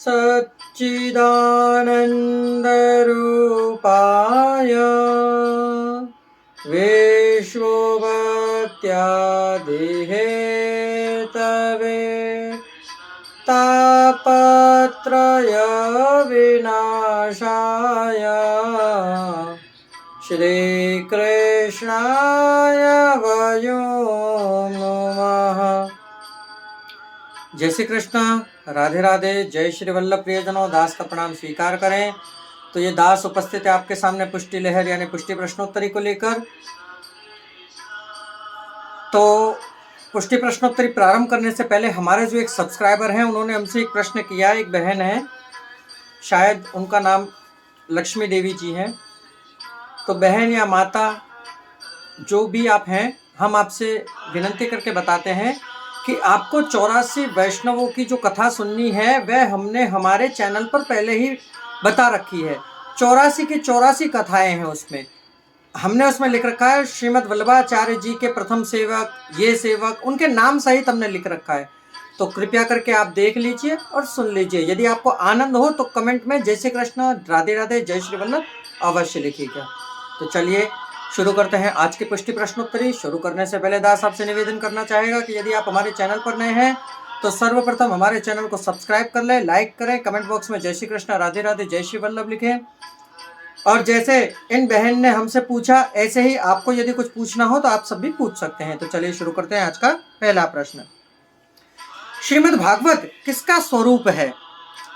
सच्चिदानन्दरूपाय विश्वोपत्यादिहेतवे तापत्रय विनाशाय श्रीकृष्णाय वयं नमः। जय श्री कृष्ण, राधे राधे। जय श्री वल्लभ प्रियजनों, दास का प्रणाम स्वीकार करें। तो ये दास उपस्थित है आपके सामने पुष्टि लहर यानी पुष्टि प्रश्नोत्तरी को लेकर। तो पुष्टि प्रश्नोत्तरी प्रारंभ करने से पहले हमारे जो एक सब्सक्राइबर हैं उन्होंने हमसे एक प्रश्न किया। एक बहन है, शायद उनका नाम लक्ष्मी देवी जी है। तो बहन या माता जो भी आप हैं, हम आपसे विनती करके बताते हैं कि आपको 84 वैष्णवों की जो कथा सुननी है वह हमने हमारे चैनल पर पहले ही बता रखी है। 84 की 84 कथाएं हैं उसमें। हमने उसमें लिख रखा है श्रीमद् वल्लभाचार्य जी के प्रथम सेवक, ये सेवक, उनके नाम सहित हमने लिख रखा है। तो कृपया करके आप देख लीजिए और सुन लीजिए। यदि आपको आनंद हो तो कमेंट में जय श्री कृष्ण, राधे राधे, जय श्री वल्लभ अवश्य लिखिएगा। तो चलिए शुरू करते हैं आज की पुष्टि प्रश्नोत्तरी। शुरू करने से पहले दास आपसे निवेदन करना चाहेगा कि यदि आप हमारे चैनल पर नए हैं तो सर्वप्रथम हमारे चैनल को सब्सक्राइब कर लें, लाइक करें, कमेंट बॉक्स में जय श्री कृष्ण, राधे राधे, जय श्री वल्लभ लिखें। और जैसे इन बहन ने हमसे पूछा, ऐसे ही आपको यदि कुछ पूछना हो तो आप सब भी पूछ सकते हैं। तो चलिए शुरू करते हैं आज का पहला प्रश्न। श्रीमद् भागवत किसका स्वरूप है?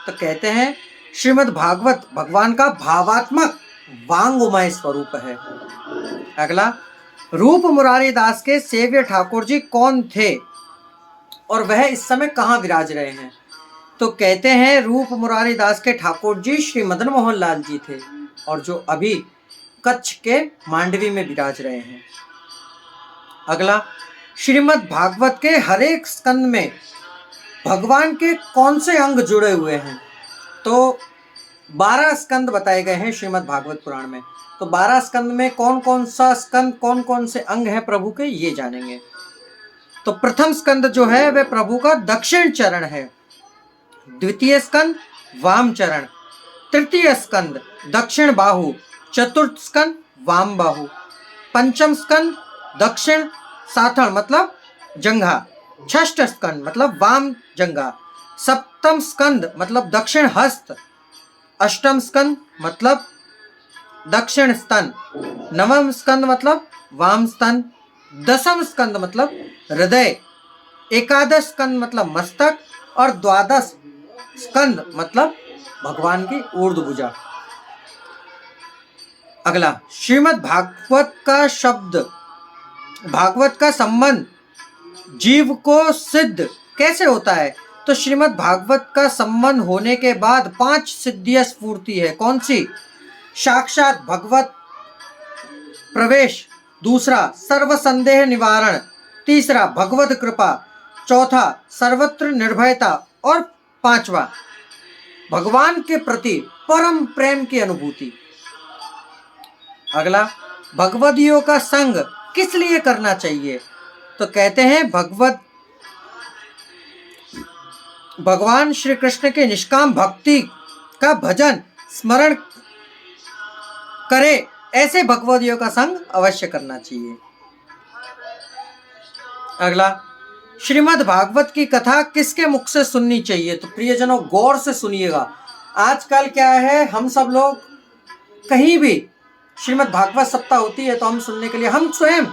तो कहते हैं श्रीमद् भागवत भगवान का भावात्मक वांगमय स्वरूप है। अगला, रूप मुरारी दास के सेव्य ठाकुर जी कौन थे और वह इस समय कहाँ विराज रहे हैं? तो कहते हैं रूप मुरारी दास के ठाकुर जी श्री मदन मोहन लाल जी थे और जो अभी कच्छ के मांडवी में विराज रहे हैं। अगला, श्रीमद् भागवत के हर एक स्कंद में भगवान के कौन से अंग जुड़े हुए हैं? तो 12 स्कंद बताए गए हैं श्रीमद् भागवत पुराण में। तो 12 स्कंद में कौन कौन सा स्कंद, कौन कौन से अंग हैं प्रभु के, ये जानेंगे। तो प्रथम स्कंद जो है वह प्रभु का दक्षिण चरण है। द्वितीय स्कंद वाम चरण, तृतीय स्कंद दक्षिण बाहु, चतुर्थ स्कंद वाम बाहु, पंचम स्कंद दक्षिण साथड़ मतलब जंघा, षष्ठ स्कंद मतलब वाम जंघा, सप्तम स्कंद मतलब दक्षिण हस्त, अष्टम स्कंद मतलब दक्षिण स्तन, नवम स्कंद मतलब वाम स्तन, दसम स्कंद मतलब हृदय, एकादश स्कंद मतलब मस्तक और द्वादश स्कंद मतलब भगवान की ऊर्ध्व भुजा। अगला, श्रीमद् भागवत का शब्द, भागवत का संबंध जीव को सिद्ध कैसे होता है? तो श्रीमद् भागवत का संबंध होने के बाद 5 सिद्धियां स्फूर्ति है। कौन सी? साक्षात भगवत प्रवेश, दूसरा सर्व संदेह निवारण, तीसरा भगवत कृपा, चौथा सर्वत्र निर्भयता और पांचवा भगवान के प्रति परम प्रेम की अनुभूति। अगला, भगवदियों का संग किस लिए करना चाहिए? तो कहते हैं भगवान श्री कृष्ण के निष्काम भक्ति का भजन स्मरण करे, ऐसे भगवदियों का संग अवश्य करना चाहिए। अगला, श्रीमद् भागवत की कथा किसके मुख से सुननी चाहिए? तो प्रियजनों गौर से सुनिएगा। आजकल क्या है, हम सब लोग कहीं भी श्रीमद् भागवत सप्ताह होती है तो हम सुनने के लिए, हम स्वयं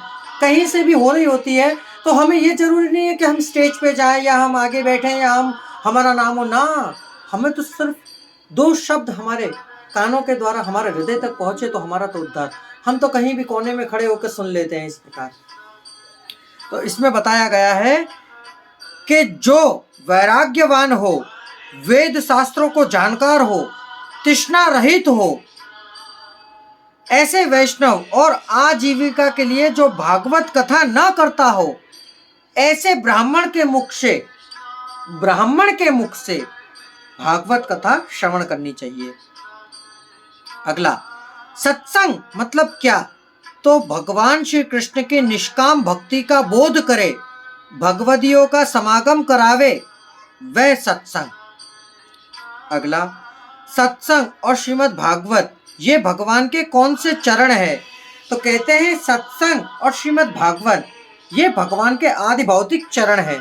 कहीं से भी हो रही होती है तो हमें ये जरूरी नहीं है कि हम स्टेज पे जाएं या हम आगे बैठे या हमारा नाम हो ना। हमें तो सिर्फ 2 शब्द हमारे कानों के द्वारा हमारे हृदय तक पहुंचे तो हमारा तो उद्धार। हम तो कहीं भी कोने में खड़े होकर सुन लेते हैं इस प्रकार। तो इसमें बताया गया है कि जो वैराग्यवान हो, वेद शास्त्रों को जानकार हो, तृष्णा रहित हो, ऐसे वैष्णव और आजीविका के लिए जो भागवत कथा न करता हो, ऐसे ब्राह्मण के मुख से भागवत कथा श्रवण करनी चाहिए। अगला, सत्संग मतलब क्या? तो भगवान श्री कृष्ण की निष्काम भक्ति का बोध करे, भगवदियों का समागम करावे, वह सत्संग। अगला, सत्संग और श्रीमद् भागवत ये भगवान के कौन से चरण है? तो कहते हैं सत्संग और श्रीमद् भागवत ये भगवान के आदि भौतिक चरण है।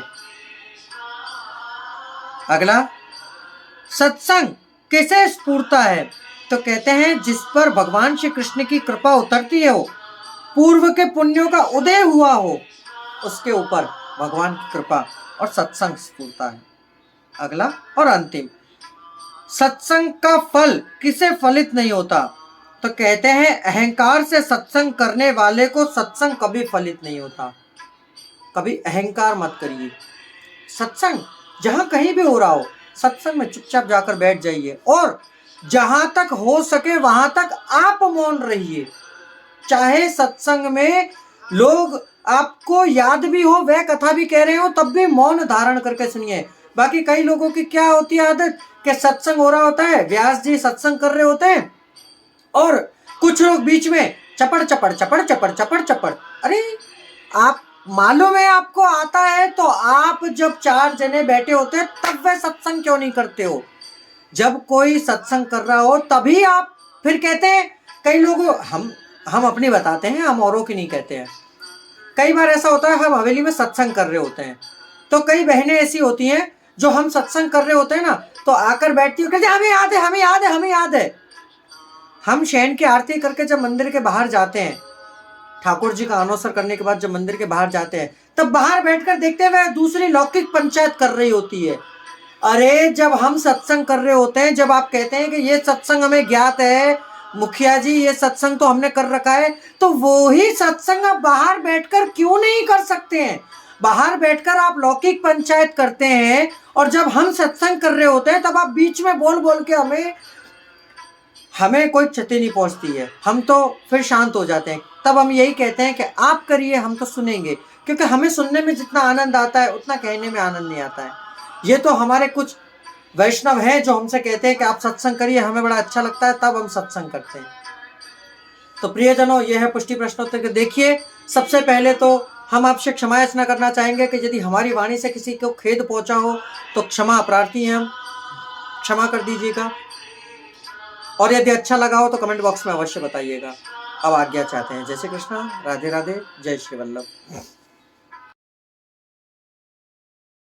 अगला, सत्संग कैसे स्फूर्ता है? तो कहते हैं जिस पर भगवान श्री कृष्ण की कृपा उतरती है, हो पूर्व के पुण्यों का उदय हुआ हो, उसके ऊपर भगवान की कृपा और सत्संग स्फूर्ता है। अगला और अंतिम, सत्संग का फल किसे फलित नहीं होता? तो कहते हैं अहंकार से सत्संग करने वाले को सत्संग कभी फलित नहीं होता। कभी अहंकार मत करिए। सत्संग जहां कहीं भी हो रहा हो, सत्संग में चुपचाप जाकर बैठ जाइए और जहां तक हो सके वहां तक आप मौन रहिए। चाहे सत्संग में लोग आपको याद भी हो, वह कथा भी कह रहे हो, तब भी मौन धारण करके सुनिए। बाकी कई लोगों की क्या होती है आदत कि सत्संग हो रहा होता है, व्यास जी सत्संग कर रहे होते हैं और कुछ लोग बीच में चपड़ चपड़ चपड़ चपड़ चपड़ चपड़। अरे आप मालूम है आपको आता है तो आप जब 4 जने बैठे होते हैं तब वह सत्संग क्यों नहीं करते हो? जब कोई सत्संग कर रहा हो तभी आप फिर कहते हैं। कई लोग हम अपनी बताते हैं, हम औरों की नहीं कहते हैं। कई बार ऐसा होता है हम हवेली में सत्संग कर रहे होते हैं तो कई बहनें ऐसी होती हैं जो हम सत्संग कर रहे होते हैं ना तो आकर बैठती है, कहती हमें याद है हमें याद है हमें याद है। हम शयन की आरती करके जब मंदिर के बाहर जाते हैं, ठाकुर जी का अनुसर करने के बाद जब मंदिर के बाहर जाते हैं तब बाहर बैठकर देखते हैं वह दूसरी लौकिक पंचायत कर रही होती है। अरे जब हम सत्संग कर रहे होते हैं, जब आप कहते हैं कि ये सत्संग हमें ज्ञात है मुखिया जी, ये सत्संग तो हमने कर रखा है, तो वो ही सत्संग आप बाहर बैठकर क्यों नहीं कर सकते हैं? बाहर बैठकर आप लौकिक पंचायत करते हैं और जब हम सत्संग कर रहे होते हैं तब आप बीच में बोल बोल के हमें कोई क्षति नहीं पहुंचती है, हम तो फिर शांत हो जाते हैं। तब हम यही कहते हैं कि आप करिए, हम तो सुनेंगे, क्योंकि हमें सुनने में जितना आनंद आता है उतना कहने में आनंद नहीं आता है। ये तो हमारे कुछ वैष्णव हैं जो हमसे कहते हैं कि आप सत्संग करिए, हमें बड़ा अच्छा लगता है, तब हम सत्संग करते हैं। तो प्रियजनों, ये है पुष्टि प्रश्नोत्तर के। देखिए, सबसे पहले तो हम आपसे क्षमा याचना करना चाहेंगे कि यदि हमारी वाणी से किसी को खेद पहुंचा हो तो क्षमा प्रार्थी हैं हम, क्षमा कर दीजिएगा। और यदि अच्छा लगा हो तो कमेंट बॉक्स में अवश्य बताइएगा। अब आज्ञा चाहते हैं। जय श्री कृष्णा, राधे राधे, जय श्री वल्लभ।